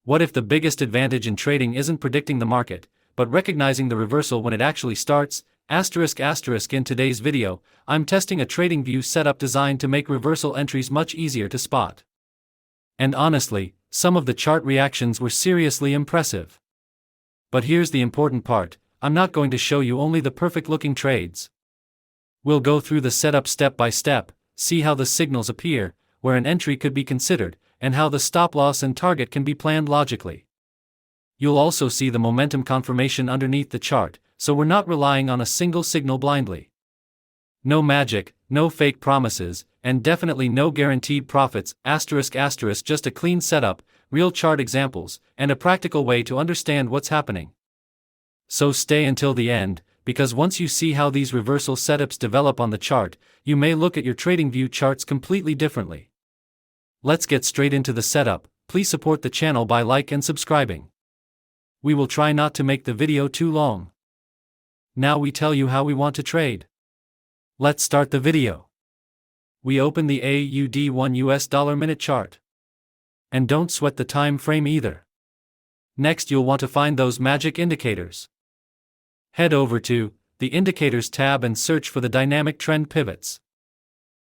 What if the biggest advantage in trading isn't predicting the market, but recognizing the reversal when it actually starts? In today's video, I'm testing a TradingView setup designed to make reversal entries much easier to spot. And honestly, some of the chart reactions were seriously impressive. But here's the important part, I'm not going to show you only the perfect-looking trades. We'll go through the setup step by step, see how the signals appear, where an entry could be considered, and how the stop-loss and target can be planned logically. You'll also see the momentum confirmation underneath the chart, so we're not relying on a single signal blindly. No magic, no fake promises, and definitely no guaranteed profits, just a clean setup, real chart examples, and a practical way to understand what's happening. So stay until the end, because once you see how these reversal setups develop on the chart, you may look at your TradingView charts completely differently. Let's get straight into the setup. Please support the channel by like and subscribing. We will try not to make the video too long. Now we tell you how we want to trade. Let's start the video. We open the AUD1 US dollar minute chart. And don't sweat the time frame either. Next you'll want to find those magic indicators. Head over to the Indicators tab and search for the dynamic trend pivots.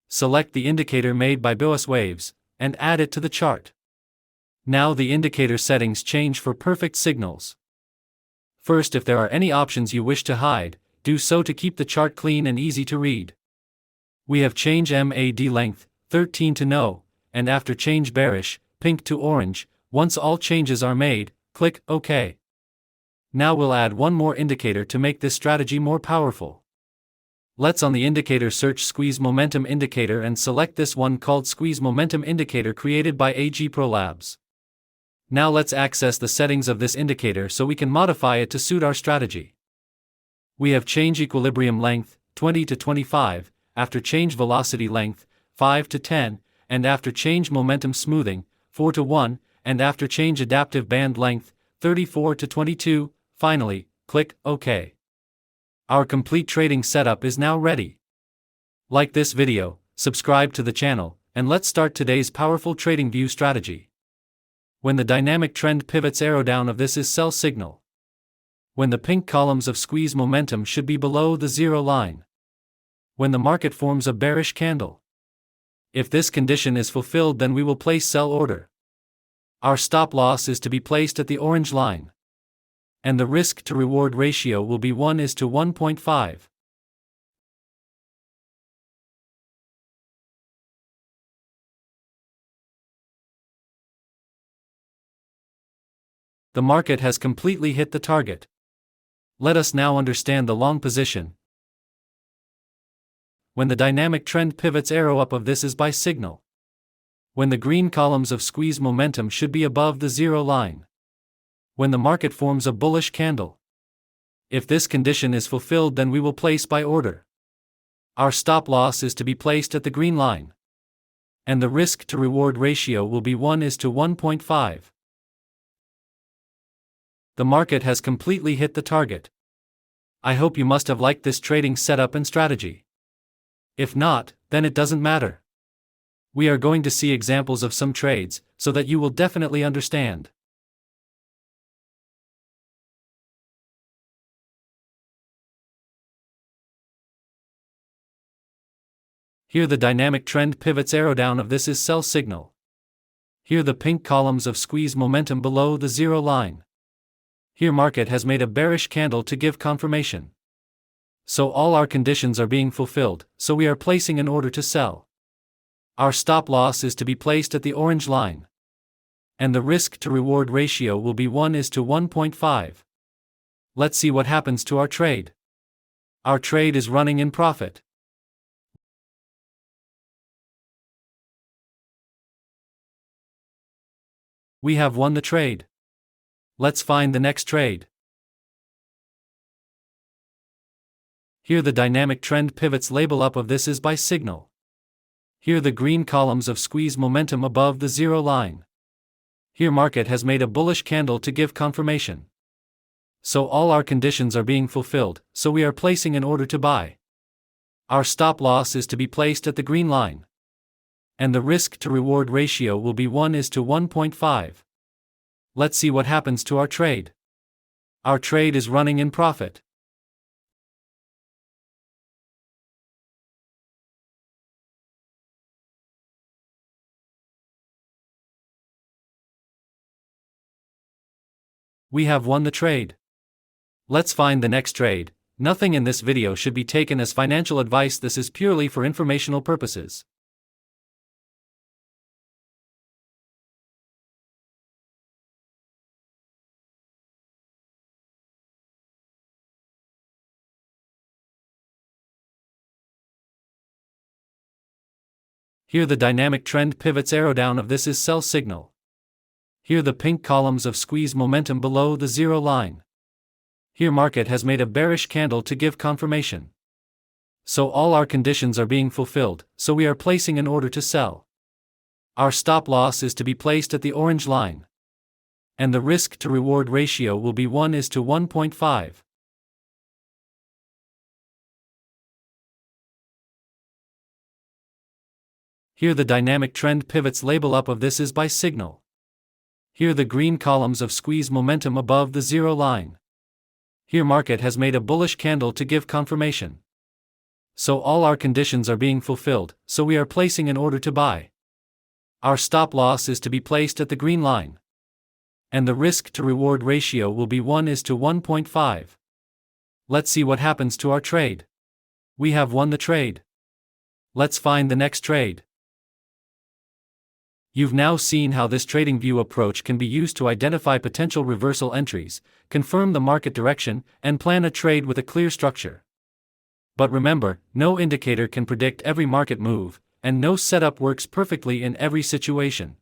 Select the indicator made by BOS Waves, and add it to the chart. Now the indicator settings change for perfect signals. First, if there are any options you wish to hide, do so to keep the chart clean and easy to read. We have change MAD length, 13 to no, and after change bearish, pink to orange. Once all changes are made, click OK. Now we'll add one more indicator to make this strategy more powerful. Let's on the indicator search Squeeze Momentum Indicator and select this one called Squeeze Momentum Indicator created by AG Pro Labs. Now let's access the settings of this indicator so we can modify it to suit our strategy. We have change equilibrium length, 20 to 25, after change velocity length, 5 to 10, and after change momentum smoothing, 4 to 1, and after change adaptive band length, 34 to 22, finally, click OK. Our complete trading setup is now ready. Like this video, subscribe to the channel, and let's start today's powerful TradingView strategy. When the dynamic trend pivots, arrow down of this is sell signal. When the pink columns of squeeze momentum should be below the zero line. When the market forms a bearish candle. If this condition is fulfilled, then we will place sell order. Our stop loss is to be placed at the orange line. And the risk to reward ratio will be 1:1.5. The market has completely hit the target. Let us now understand the long position. When the dynamic trend pivots, arrow up of this is buy signal. When the green columns of squeeze momentum should be above the zero line. When the market forms a bullish candle. If this condition is fulfilled, then we will place buy order. Our stop loss is to be placed at the green line. And the risk to reward ratio will be 1:1.5. The market has completely hit the target. I hope you must have liked this trading setup and strategy. If not, then it doesn't matter. We are going to see examples of some trades, so that you will definitely understand. Here the dynamic trend pivots, arrow down of this is sell signal. Here the pink columns of squeeze momentum below the zero line. Here market has made a bearish candle to give confirmation. So all our conditions are being fulfilled, so we are placing an order to sell. Our stop loss is to be placed at the orange line. And the risk to reward ratio will be 1:1.5. Let's see what happens to our trade. Our trade is running in profit. We have won the trade. Let's find the next trade. Here the dynamic trend pivots, label up of this is buy signal. Here the green columns of squeeze momentum above the zero line. Here market has made a bullish candle to give confirmation. So all our conditions are being fulfilled, so we are placing an order to buy. Our stop loss is to be placed at the green line. And the risk to reward ratio will be 1:1.5. Let's see what happens to our trade. Our trade is running in profit. We have won the trade. Let's find the next trade. Nothing in this video should be taken as financial advice. This is purely for informational purposes. Here the dynamic trend pivots arrow down of this is sell signal. Here the pink columns of squeeze momentum below the zero line. Here market has made a bearish candle to give confirmation. So all our conditions are being fulfilled, so we are placing an order to sell. Our stop loss is to be placed at the orange line. And the risk to reward ratio will be 1:1.5. Here the dynamic trend pivots label up of this is buy signal. Here the green columns of squeeze momentum above the zero line. Here market has made a bullish candle to give confirmation. So all our conditions are being fulfilled, so we are placing an order to buy. Our stop loss is to be placed at the green line. And the risk to reward ratio will be 1:1.5. Let's see what happens to our trade. We have won the trade. Let's find the next trade. You've now seen how this TradingView approach can be used to identify potential reversal entries, confirm the market direction, and plan a trade with a clear structure. But remember, no indicator can predict every market move, and no setup works perfectly in every situation.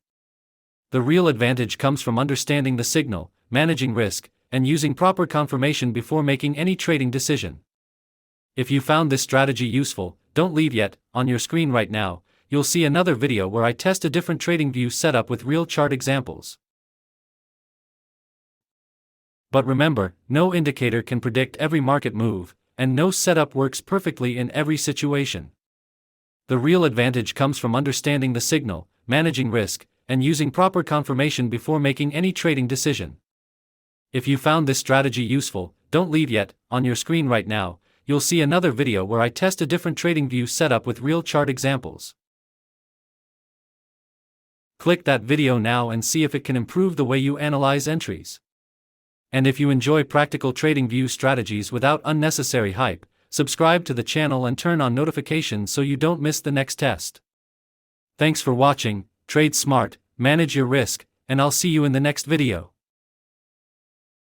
The real advantage comes from understanding the signal, managing risk, and using proper confirmation before making any trading decision. If you found this strategy useful, don't leave yet. On your screen right now, you'll see another video where I test a different TradingView setup with real chart examples. But remember, no indicator can predict every market move, and no setup works perfectly in every situation. The real advantage comes from understanding the signal, managing risk, and using proper confirmation before making any trading decision. If you found this strategy useful, don't leave yet. On your screen right now, you'll see another video where I test a different TradingView setup with real chart examples. Click that video now and see if it can improve the way you analyze entries. And if you enjoy practical TradingView strategies without unnecessary hype, subscribe to the channel and turn on notifications so you don't miss the next test. Thanks for watching. Trade smart, manage your risk, and I'll see you in the next video.